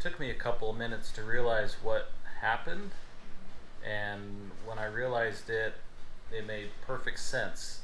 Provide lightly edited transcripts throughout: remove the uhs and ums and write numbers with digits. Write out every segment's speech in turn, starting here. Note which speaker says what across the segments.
Speaker 1: took me a couple of minutes to realize what happened, and when I realized it, it made perfect sense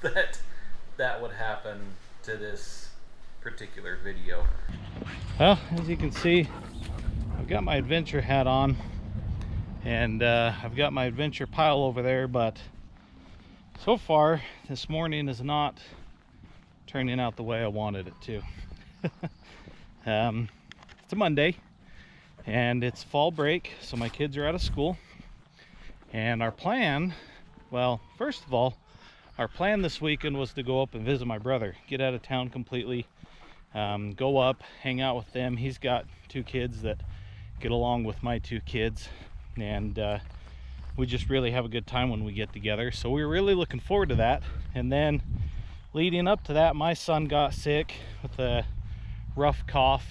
Speaker 1: that that would happen to this particular video. Well, as you can see, I've got my adventure hat on, and I've got my adventure pile over there, but so far this morning is not turning out the way I wanted it to. It's a Monday and it's fall break, so my kids are out of school, and our plan, well, first of all, our plan this weekend was to go up and visit my brother, get out of town completely, go up, hang out with them. He's got two kids that get along with my two kids, and we just really have a good time when we get together, so we were really looking forward to that. And then leading up to that, my son got sick with a rough cough,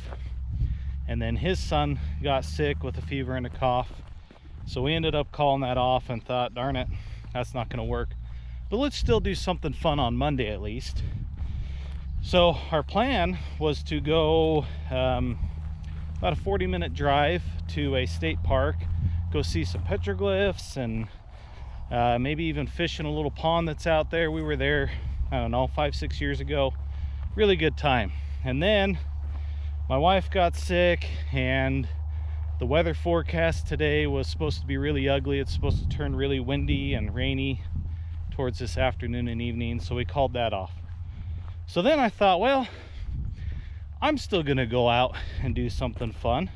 Speaker 1: and then his son got sick with a fever and a cough, so we ended up calling that off and thought, darn it, that's not going to work, but let's still do something fun on Monday at least. So our plan was to go about a 40-minute drive to a state park, go see some petroglyphs, and maybe even fish in a little pond that's out there. We were there, I don't know, 5-6 years ago. Really good time. And then my wife got sick, and the weather forecast today was supposed to be really ugly. It's supposed to turn really windy and rainy towards this afternoon and evening, so we called that off. So then I thought, well, I'm still gonna go out and do something fun,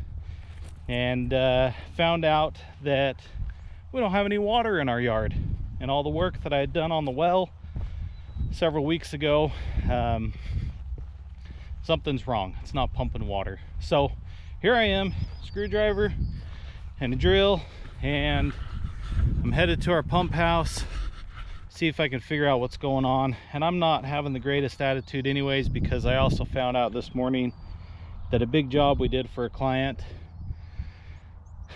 Speaker 1: and found out that we don't have any water in our yard, and all the work that I had done on the well several weeks ago, something's wrong. It's not pumping water. So here I am, screwdriver and a drill, and I'm headed to our pump house, see if I can figure out what's going on. And I'm not having the greatest attitude anyways, because I also found out this morning that a big job we did for a client,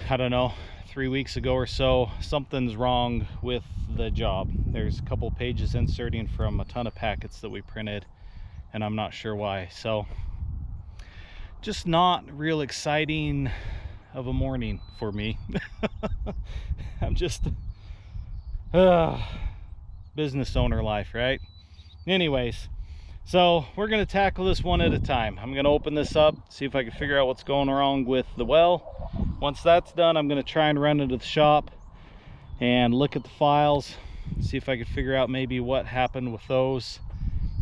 Speaker 1: I don't know, 3 weeks ago or so, something's wrong with the job. There's a couple pages inserting from a ton of packets that we printed, and I'm not sure why. So just not real exciting of a morning for me. I'm just business owner life, right? Anyways, so we're going to tackle this one at a time. I'm going to open this up, see if I can figure out what's going wrong with the well. Once that's done, I'm going to try and run into the shop and look at the files, see if I can figure out maybe what happened with those,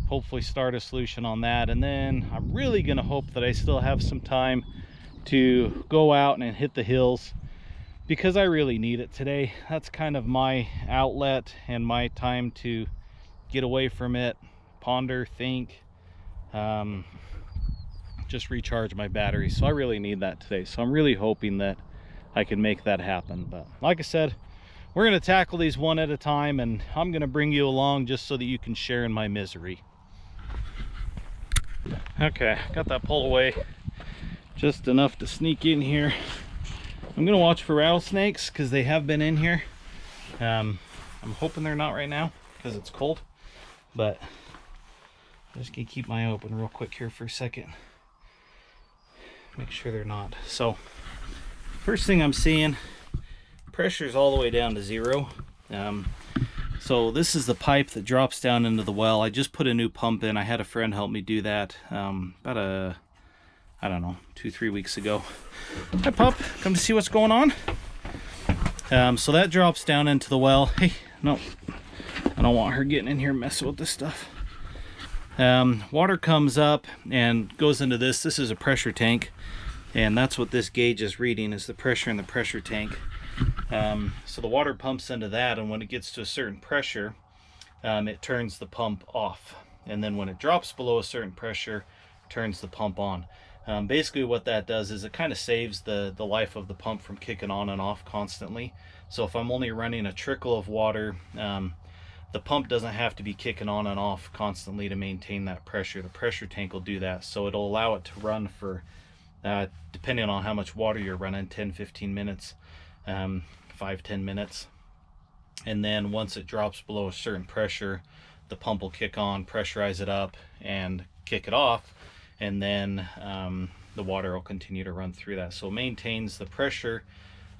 Speaker 1: hopefully start a solution on that. And then I'm really going to hope that I still have some time to go out and hit the hills, because I really need it today. That's kind of my outlet and my time to get away from it, ponder, think, just recharge my battery. So I really need that today, so I'm really hoping that I can make that happen. But like I said, we're going to tackle these one at a time, and I'm going to bring you along just so that you can share in my misery. Okay, got that pulled away just enough to sneak in here. I'm gonna watch for rattlesnakes because they have been in here. I'm hoping they're not right now because it's cold, but I'm just gonna keep my eye open real quick here for a second, make sure they're not. So first thing I'm seeing, pressure's all the way down to 0. So this is the pipe that drops down into the well. I just put a new pump in. I had a friend help me do that about I don't know, 2-3 weeks ago. Hi, pup, come to see what's going on. So that drops down into the well. Hey, no, I don't want her getting in here messing with this stuff. Water comes up and goes into this. This is a pressure tank, and that's what this gauge is reading, is the pressure in the pressure tank. So the water pumps into that, and when it gets to a certain pressure, it turns the pump off, and then when it drops below a certain pressure, turns the pump on. Basically what that does is it kind of saves the life of the pump from kicking on and off constantly. So if I'm only running a trickle of water, the pump doesn't have to be kicking on and off constantly to maintain that pressure. The pressure tank will do that, so it'll allow it to run for depending on how much water you're running, 10-15 minutes, 5-10 minutes, and then once it drops below a certain pressure, the pump will kick on, pressurize it up, and kick it off, and then the water will continue to run through that. So it maintains the pressure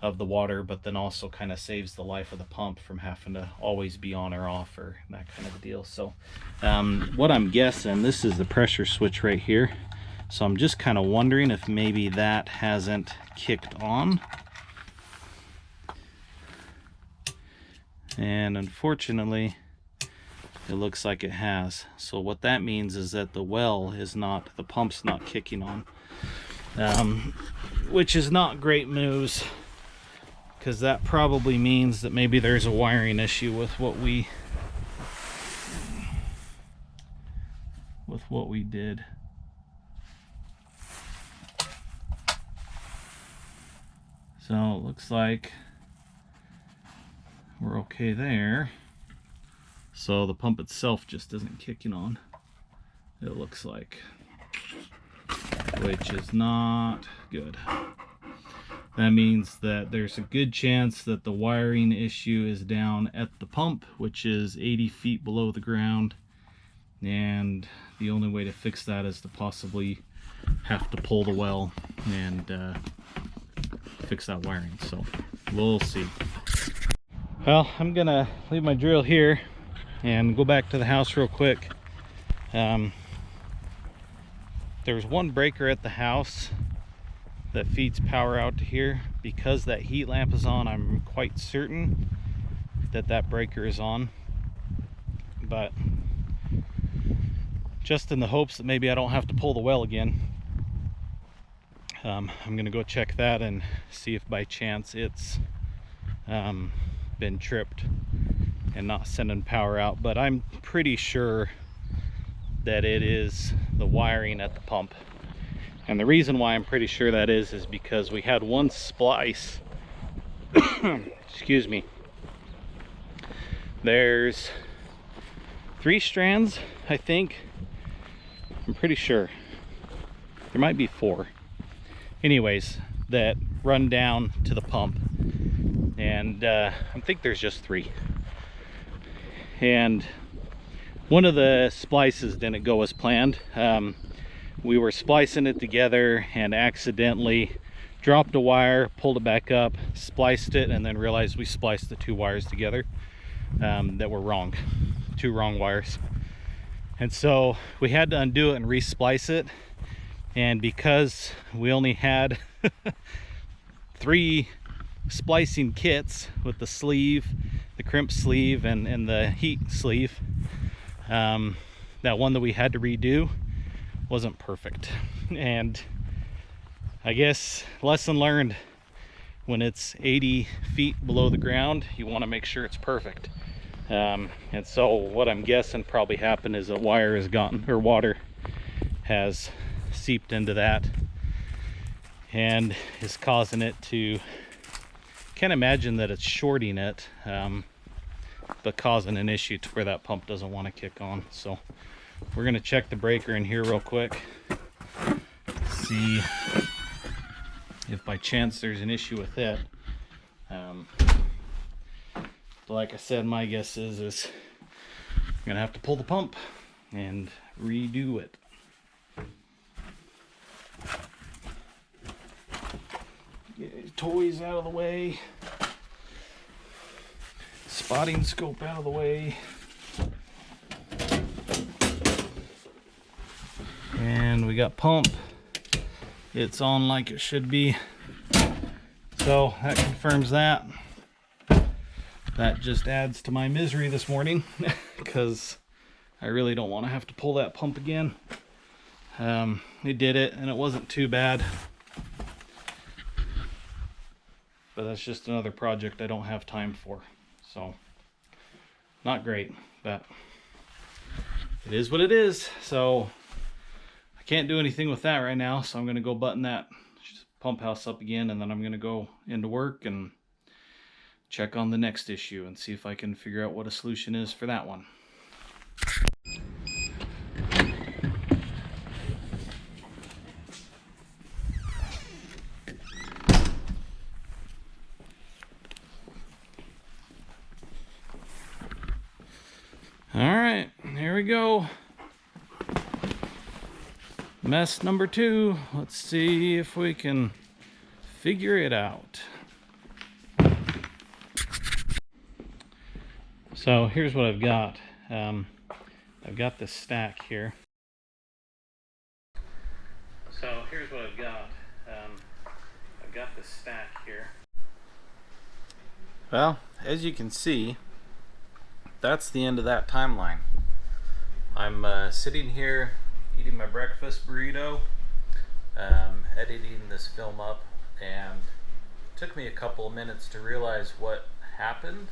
Speaker 1: of the water, but then also kind of saves the life of the pump from having to always be on or off or that kind of a deal. So what I'm guessing, this is the pressure switch right here. So I'm just kind of wondering if maybe that hasn't kicked on. And unfortunately, it looks like it has. So what that means is that the the pump's not kicking on, which is not great news, because that probably means that maybe there's a wiring issue with what we did. So it looks like we're okay there. So the pump itself just isn't kicking on, it looks like, which is not good. That means that there's a good chance that the wiring issue is down at the pump, which is 80 feet below the ground. And the only way to fix that is to possibly have to pull the well and fix that wiring. So we'll see. Well, I'm gonna leave my drill here and go back to the house real quick. There's one breaker at the house that feeds power out to here. Because that heat lamp is on, I'm quite certain that that breaker is on, but just in the hopes that maybe I don't have to pull the well again, I'm gonna go check that and see if by chance it's been tripped and not sending power out. But I'm pretty sure that it is the wiring at the pump. And the reason why I'm pretty sure that is because we had one splice excuse me, there's 3 strands, I think. I'm pretty sure there might be 4 anyways that run down to the pump, and I think there's just 3. And one of the splices didn't go as planned. We were splicing it together and accidentally dropped a wire, pulled it back up, spliced it, and then realized we spliced the 2 wires together that were wrong. 2 wrong wires. And so we had to undo it and re-splice it. And because we only had 3 splicing kits with the sleeve, the crimp sleeve, and the heat sleeve, that one that we had to redo wasn't perfect. And I guess lesson learned, when it's 80 feet below the ground, you want to make sure it's perfect. And so what I'm guessing probably happened is that wire has gotten, or water has seeped into that and is causing it to, can't imagine that it's shorting it, but causing an issue to where that pump doesn't want to kick on. So we're going to check the breaker in here real quick, see if by chance there's an issue with it. But like I said, my guess is I'm gonna have to pull the pump and redo it. Get his toys out of the way, spotting scope out of the way, and we got pump. It's on like it should be, so that confirms that. That just adds to my misery this morning because I really don't want to have to pull that pump again. We did it and it wasn't too bad, but that's just another project I don't have time for. So not great, but it is what it is. So I can't do anything with that right now, so I'm going to go button that pump house up again, and then I'm going to go into work and check on the next issue and see if I can figure out what a solution is for that one. All right, here we go. Mess number 2. Let's see if we can figure it out. So here's what I've got. I've got this stack here. Well, as you can see, that's the end of that timeline. I'm sitting here eating my breakfast burrito, editing this film up, and it took me a couple of minutes to realize what happened.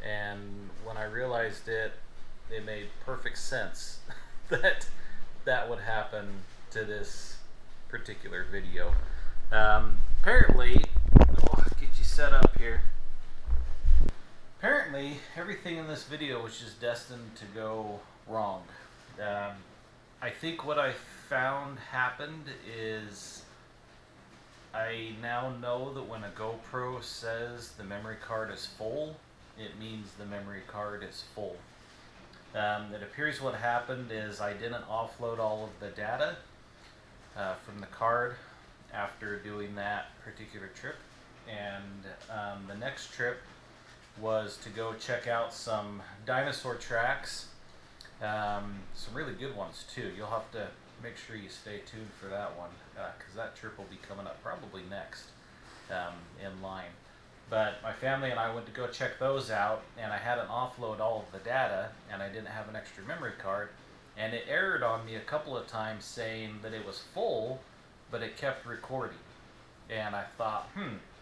Speaker 1: And when I realized it, it made perfect sense that that would happen to this particular video. Apparently, I'll get you set up here. Apparently, everything in this video was just destined to go wrong. I think what I found happened is I now know that when a GoPro says the memory card is full, it means the memory card is full. It appears what happened is I didn't offload all of the data from the card after doing that particular trip, and the next trip was to go check out some dinosaur tracks, some really good ones too. You'll have to make sure you stay tuned for that one, because that trip will be coming up probably next in line. But my family and I went to go check those out, and I hadn't offloaded all of the data, and I didn't have an extra memory card, and it errored on me a couple of times saying that it was full, but it kept recording. And I thought,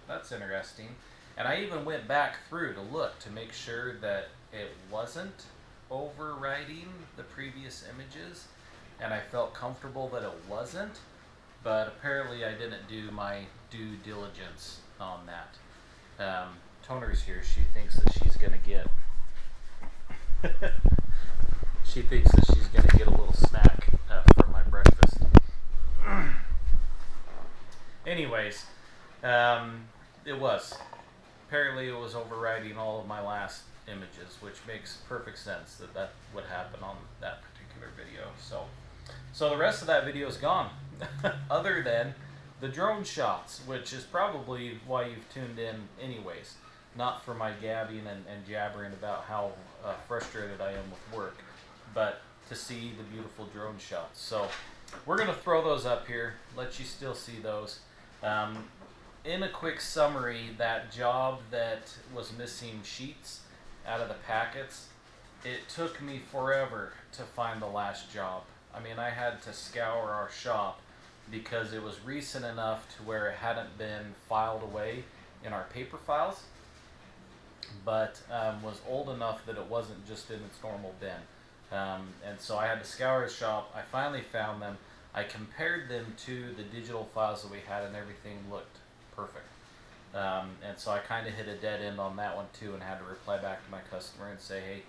Speaker 1: that's interesting. And I even went back through to look to make sure that it wasn't overwriting the previous images, and I felt comfortable that it wasn't, but apparently I didn't do my due diligence on that. Toner's here. She thinks that she's gonna get a little snack for my breakfast. Anyways, apparently it was overwriting all of my last images, which makes perfect sense that would happen on that particular video. So the rest of that video is gone, other than the drone shots, which is probably why you've tuned in anyways. Not for my gabbing and jabbering about how frustrated I am with work, but to see the beautiful drone shots. So we're going to throw those up here, let you still see those. In a quick summary, that job that was missing sheets out of the packets, it took me forever to find the last job. I mean, I had to scour our shop because it was recent enough to where it hadn't been filed away in our paper files, but was old enough that it wasn't just in its normal bin. And so I had to scour the shop. I finally found them. I compared them to the digital files that we had, and everything looked perfect. And so I kind of hit a dead end on that one too, and had to reply back to my customer and say, hey,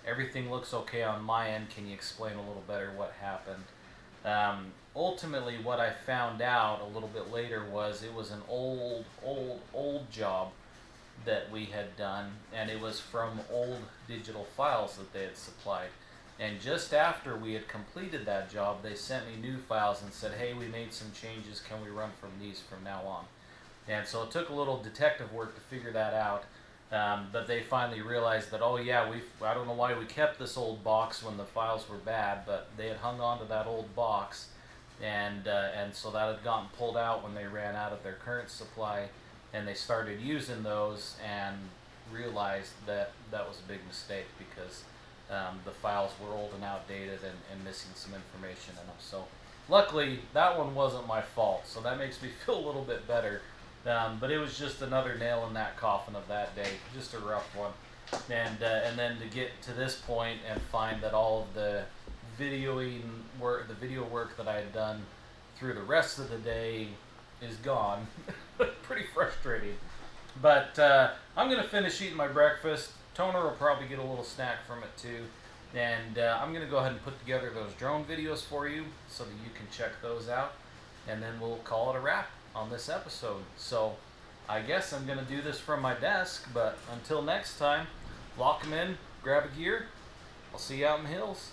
Speaker 1: everything looks okay on my end. Can you explain a little better what happened? Ultimately, what I found out a little bit later was it was an old job that we had done, and it was from old digital files that they had supplied. And just after we had completed that job, they sent me new files and said, hey, we made some changes. Can we run from these from now on? And so it took a little detective work to figure that out. But they finally realized that, oh yeah, I don't know why we kept this old box when the files were bad, but they had hung on to that old box, and so that had gotten pulled out when they ran out of their current supply, and they started using those and realized that that was a big mistake because the files were old and outdated and missing some information in them. So luckily that one wasn't my fault, so that makes me feel a little bit better. But it was just another nail in that coffin of that day, just a rough one. And then to get to this point and find that all of the video work that I had done through the rest of the day is gone. Pretty frustrating. But I'm going to finish eating my breakfast. Toner will probably get a little snack from it too. And I'm going to go ahead and put together those drone videos for you so that you can check those out. And then we'll call it a wrap on this episode. So I guess I'm going to do this from my desk, but until next time, lock them in, grab a gear. I'll see you out in the hills.